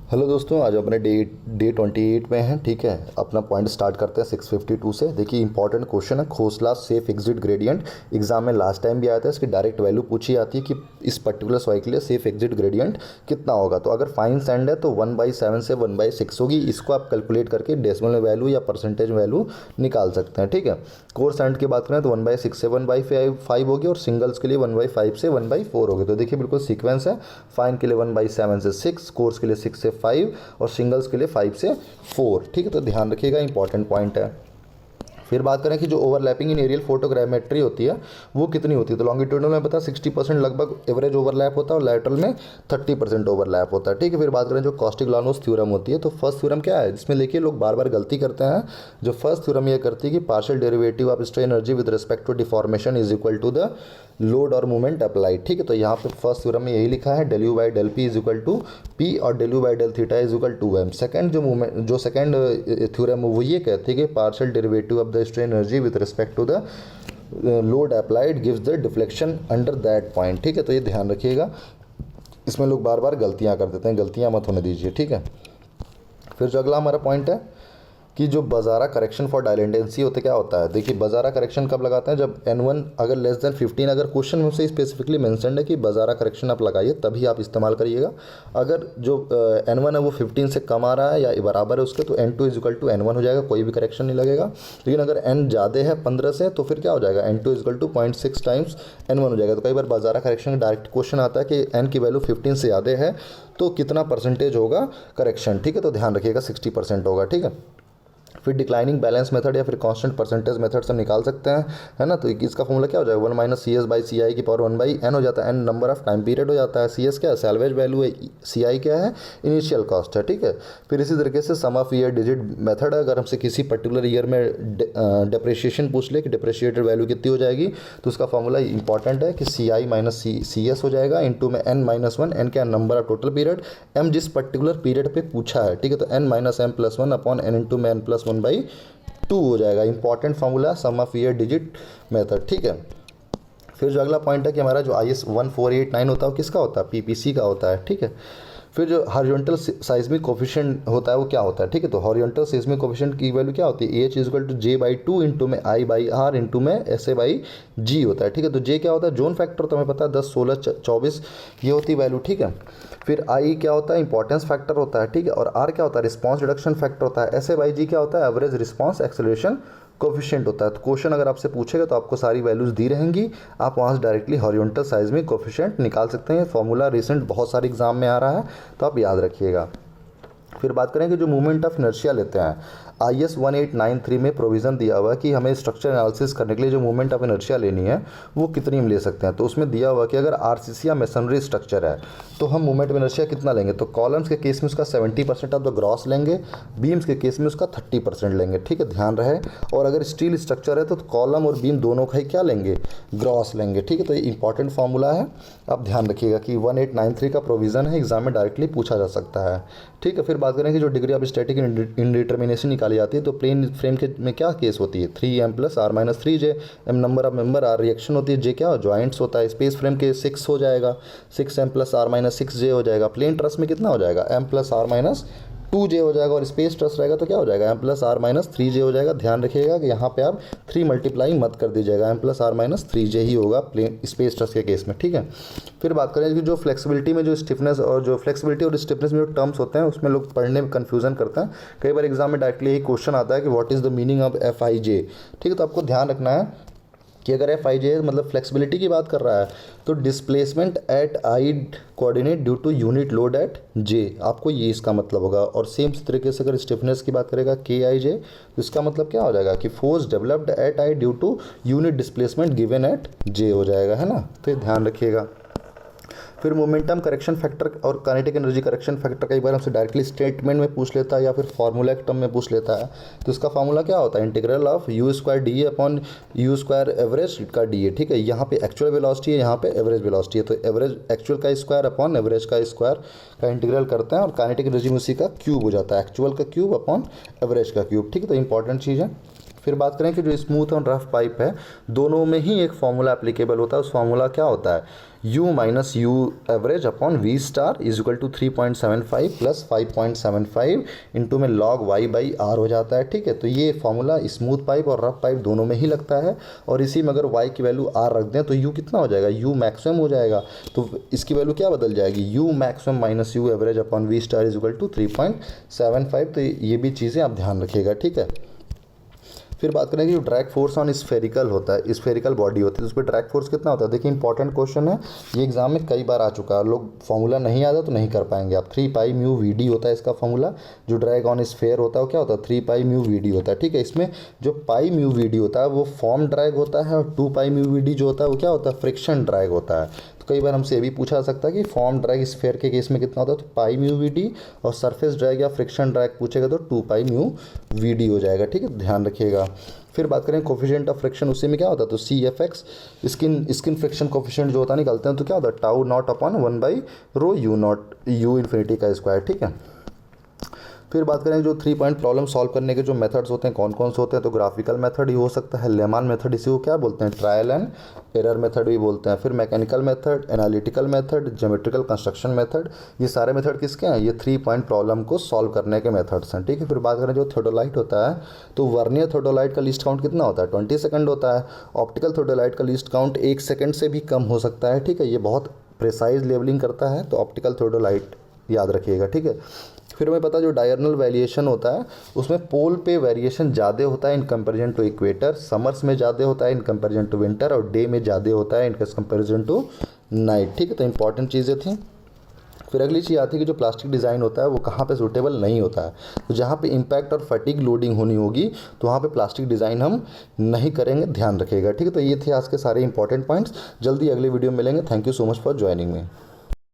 Hello दोस्तों, आज अपने डे 28 में हैं। ठीक है, अपना पॉइंट स्टार्ट करते हैं 652 से। देखिए इंपॉर्टेंट क्वेश्चन है, Khosla safe exit gradient. Exam में लास्ट टाइम भी आया था, इसकी डायरेक्ट वैल्यू पूछी जाती है कि इस पर्टिकुलर सॉइल के लिए सेफ एग्जिट ग्रेडियंट कितना होगा। तो अगर फाइन सैंड है तो 1/7 से 1/6 होगी। इसको आप कैलकुलेट करके डेसिमल वैल्यू या परसेंटेज वैल्यू निकाल सकते हैं। ठीक है, कोर सैंड की बात करें तो 1/6 से 1/5 होगी और सिंगल्स के लिए 1/5 से 1/4 होगी। तो देखिए बिल्कुल सीक्वेंस है। फाइन के लिए 1/7 से 6, कोर्स के लिए 6 से 5 और सिंगल्स के लिए 5 से 4। ठीक है, तो ध्यान रखिएगा, इंपॉर्टेंट पॉइंट है। फिर बात करें कि जो ओवरलैपिंग इन एरियल फोटोग्रामेट्री होती है वो कितनी होती है। तो लॉन्गिट्यूडनल में पता 60% लगभग एवरेज ओवरलैप होता है और लैटरल में 30% ओवरलैप होता है। ठीक है, फिर बात करें जो कॉस्टिग्लियानोस थ्योरम होती है, तो फर्स्ट थ्योरम क्या है, जिसमें देखिए लोग बार बार गलती करते हैं। जो फर्स्ट थ्योरम ये करती है कि partial derivative of strain energy with respect to deformation is equal to the load और मूवमेंट अप्लाइड। ठीक है, तो यहाँ पे फर्स्ट थ्योरम में यही लिखा है, del u by del p is equal to p और del u by del theta is equal to M. Second जो सेकंड थ्योरम वो ये कहती है कि partial derivative of the strain energy with respect to the load applied gives the deflection under that point. ठीक है, तो ये ध्यान रखिएगा, इसमें लोग बार बार गलतियाँ कर देते हैं, गलतियाँ मत होने दीजिए। ठीक है, फिर जो अगला हमारा पॉइंट है कि जो बजारा करेक्शन फॉर डायलेंडेंसी होते क्या होता है। देखिए बजारा करेक्शन कब लगाते हैं, जब n1 अगर लेस देन 15, अगर क्वेश्चन में से स्पेसिफिकली मेंशन्ड है कि बजारा करेक्शन आप लगाइए तभी आप इस्तेमाल करिएगा। अगर जो n1 है वो 15 से कम आ रहा है या बराबर है उसके, तो n2 is equal to n1 हो जाएगा, कोई भी करेक्शन नहीं लगेगा। लेकिन अगर n ज़्यादा है 15 से तो फिर क्या हो जाएगा, n2 is equal to 0.6 times n1 हो जाएगा। तो कई बार बजारा करेक्शन का डायरेक्ट क्वेश्चन आता है कि n की वैल्यू 15 से ज़्यादा है तो कितना परसेंटेज होगा करेक्शन। ठीक है, तो ध्यान रखिएगा 60% होगा। ठीक है, फिर डिक्लाइनिंग बैलेंस मेथड या फिर कांस्टेंट परसेंटेज मेथड से निकाल सकते हैं, है ना। तो इसका फॉर्मूला क्या हो जाएगा, 1 माइनस सी एस बाई सी आई की पावर 1/n हो जाता है। n number of time period हो जाता है। सी एस क्या है, सैल्वेज वैल्यू है। सी आई क्या है, इनिशियल कॉस्ट है। ठीक है, फिर इसी तरीके से सम ऑफ ईयर डिजिट मेथड है। अगर हमसे किसी पर्टिकुलर ईयर में डिप्रिशिएशन पूछ ले कि डिप्रिशिएटेड वैल्यू कितनी हो जाएगी, तो उसका फॉर्मूला इंपॉर्टेंट है कि सी आई माइनस सी एस हो जाएगा इंटू में n-1। n क्या number of total period, m जिस पर्टिकुलर पीरियड पे पूछा है। ठीक है, तो n-m+1 अपॉन n इंटू में n+1/2 हो जाएगा। Important formula sum of year digit method. ठीक है, फिर जो अगला पॉइंट है कि हमारा जो IS 1489 होता है वो किसका होता है, PPC का होता है। ठीक है, फिर जो हॉरिजॉन्टल साइज्मिक कोफिशिएंट होता है वो क्या होता है। ठीक है, तो हॉरिजॉन्टल साइज्मिक कोफिशिएंट की वैल्यू क्या होती है, H is equal to J/2 into में I/R इंटू में SA/G होता है। ठीक है, तो J क्या होता है, जोन फैक्टर तो हमें पता है 10, 16, 24 ये होती है वैल्यू। ठीक है, फिर I क्या होता है, इंपॉर्टेंस फैक्टर होता है। ठीक है, और R क्या होता है, रिस्पॉन्स रिडक्शन फैक्टर होता है। SA/G क्या होता है, एवरेज रिस्पॉन्स एक्सेलरेशन कोफिशिएंट होता है। तो क्वेश्चन अगर आपसे पूछेगा तो आपको सारी वैल्यूज़ दी रहेंगी, आप वहाँ से डायरेक्टली हॉरिजॉन्टल साइज्मिक कोफिशिएंट निकाल सकते हैं। फॉर्मूला रिसेंट बहुत सारे एग्जाम में आ रहा है तो आप याद रखिएगा। फिर बात करें कि जो मूवमेंट ऑफ इनर्शिया लेते हैं, IS 1893 में प्रोविज़न दिया हुआ है कि हमें स्ट्रक्चर एनालिसिस करने के लिए जो मूवमेंट ऑफ इनर्शिया लेनी है वो कितनी हम ले सकते हैं। तो उसमें दिया हुआ कि अगर RCC या मेसनरी स्ट्रक्चर है तो हम मूवमेंट ऑफ इनर्शिया कितना लेंगे। तो कॉलम्स के केस में उसका 70% ऑफ द ग्रॉस लेंगे, बीम्स के केस में उसका 30% लेंगे। ठीक है, ध्यान रहे। और अगर स्टील स्ट्रक्चर है तो कॉलम और बीम दोनों का ही क्या लेंगे, ग्रॉस लेंगे। ठीक है, तो ये इंपॉर्टेंट फार्मूला है, आप ध्यान रखिएगा कि 1893 का प्रोविज़न है, एग्जाम में डायरेक्टली पूछा जा सकता है। ठीक है, फिर बात करें कि जो डिग्री ऑफ स्टैटिक इंडिटर्मिनेशन निकाली जाती है तो प्लेन फ्रेम के में क्या केस होती है, 3m + r-3j। m number of member, r reaction होती है, j क्या जॉइंट्स होता है। स्पेस फ्रेम के 6 हो जाएगा, 6m + r-6j हो जाएगा। प्लेन ट्रस में कितना हो जाएगा, m + r-2j हो जाएगा। और स्पेस ट्रस रहेगा तो क्या हो जाएगा, m + r-3j हो जाएगा। ध्यान रखिएगा कि यहाँ पे आप 3 मल्टीप्लाई मत कर दीजिएगा, m + r-3j ही होगा प्लेन स्पेस ट्रस के केस में। ठीक है, फिर बात करें कि जो फ्लेक्सिबिलिटी में जो स्टिफनेस और जो फ्लेक्सिबिलिटी और स्टिफनेस में जो टर्म्स होते हैं उसमें लोग पढ़ने में कन्फ्यूजन करते हैं। कई बार एग्जाम में डायरेक्टली यही क्वेश्चन आता है कि what is the meaning of FIJ। ठीक है, तो आपको ध्यान रखना है कि अगर FIJ मतलब फ्लेक्सिबिलिटी की बात कर रहा है तो displacement at I coordinate due to unit load at J, आपको ये इसका मतलब होगा। और सेम तरीके से अगर स्टिफनेस की बात करेगा KIJ तो इसका मतलब क्या हो जाएगा कि force developed at I due to unit displacement given at J हो जाएगा, है ना। तो ये ध्यान रखिएगा। फिर मोमेंटम करेक्शन फैक्टर और काइनेटिक एनर्जी करेक्शन फैक्टर कई बार हमसे डायरेक्टली स्टेटमेंट में पूछ लेता है या फिर फार्मूला के टर्म में पूछ लेता है। तो इसका फार्मूला क्या होता है, integral of u² dA upon u² average का dA। ठीक है, यहाँ पे एक्चुअल वेलोसिटी है, यहाँ पे एवरेज वेलोसिटी है, तो एवरेज एक्चुअल का स्क्वायर अपॉन एवरेज का स्क्वायर का इंटीग्रल करते हैं और काइनेटिक एनर्जी में उसी का क्यूब हो जाता है, एक्चुअल का क्यूब अपॉन एवरेज का क्यूब। ठीक है, तो इंपॉर्टेंट चीज़ है। फिर बात करें कि जो स्मूथ और रफ पाइप है दोनों में ही एक फॉर्मूला एप्लीकेबल होता है। उस फॉर्मूला क्या होता है, U minus U average upon V star is equal to 3.75 plus 5.75 into में लॉग वाई बाई आर हो जाता है। ठीक है, तो ये फॉर्मूला स्मूथ पाइप और रफ पाइप दोनों में ही लगता है। और इसी में अगर वाई की वैल्यू आर रख दें तो यू कितना हो जाएगा, यू मैक्सिमम हो जाएगा। तो इसकी वैल्यू क्या बदल जाएगी, U maximum minus U average upon V star is equal to 3.75। तो ये भी चीज़ें आप ध्यान रखिएगा। ठीक है, फिर बात करें कि जो ड्रैग फोर्स ऑन स्फेरिकल होता है, स्फेरिकल बॉडी होती है, तो उस पर ड्रैग फोर्स कितना होता है। देखिए इंपॉर्टेंट क्वेश्चन है, ये एग्जाम में कई बार आ चुका है। लोग फॉर्मूला नहीं आता तो नहीं कर पाएंगे आप। 3 पाई म्यू वी डी होता है इसका फॉर्मूला। जो ड्रैग ऑन स्फेयर होता है वो क्या होता है, 3 पाई म्यू वी डी होता है। ठीक है, इसमें जो पाई म्यू वी डी होता है वो फॉर्म ड्रैग होता है, और 2 पाई म्यू वी डी जो होता है वो क्या होता है, फ्रिक्शन ड्रैग होता है। तो कई बार हमसे ये भी पूछा जा सकता है कि फॉर्म ड्रैग स्फेयर के केस में कितना होता है, तो पाई म्यू वी डी, और सरफेस ड्रैग या फ्रिक्शन ड्रैग पूछेगा तो 2 पाई म्यू वी डी हो जाएगा। ठीक है, ध्यान रखिएगा। फिर बात करें कोफिशिएंट ऑफ फ्रिक्शन, उसी में क्या होता है, तो C F x skin friction coefficient जो होता है निकालते हैं तो क्या होता है, tau naught upon 1/ρ u naught, u infinity का स्क्वायर। ठीक है, फिर बात करें जो 3 पॉइंट प्रॉब्लम सॉल्व करने के जो मेथड्स होते हैं कौन कौन से होते हैं, तो ग्राफिकल मेथड ही हो सकता है, लेमान मेथड इसी को क्या बोलते हैं, ट्रायल एंड एरर मेथड भी बोलते हैं। फिर mechanical method, analytical method, geometrical construction method, ये सारे मेथड किसके हैं, ये 3 पॉइंट प्रॉब्लम को सॉल्व करने के मेथड्स हैं। ठीक है, फिर बात करें जो थियोडोलाइट होता है, तो वर्नियर थियोडोलाइट का लीस्ट काउंट कितना होता है, 20 सेकंड होता है। ऑप्टिकल थियोडोलाइट का लीस्ट काउंट 1 सेकंड से भी कम हो सकता है। ठीक है, ये बहुत प्रिसाइज लेवलिंग करता है, तो ऑप्टिकल थियोडोलाइट याद रखिएगा। ठीक है, फिर हमें पता है जो डायरनल वेरिएशन होता है उसमें पोल पे वेरिएशन ज़्यादा होता है in comparison to equator, summers में ज़्यादा होता है इन कंपैरिजन टू विंटर, और डे में ज़्यादा होता है इन कंपैरिजन टू नाइट। ठीक है, तो इंपॉर्टेंट चीज़ें थी। फिर अगली चीज़ आती है कि जो प्लास्टिक डिज़ाइन होता है वो कहाँ पे सूटेबल नहीं होता है, तो जहाँ पे इम्पैक्ट और फटीग लोडिंग होनी होगी तो वहाँ पे प्लास्टिक डिज़ाइन हम नहीं करेंगे, ध्यान रखिएगा। ठीक है, तो ये थे आज के सारे इंपॉर्टेंट पॉइंट्स। जल्दी अगले वीडियो में मिलेंगे। Thank you so much for joining me.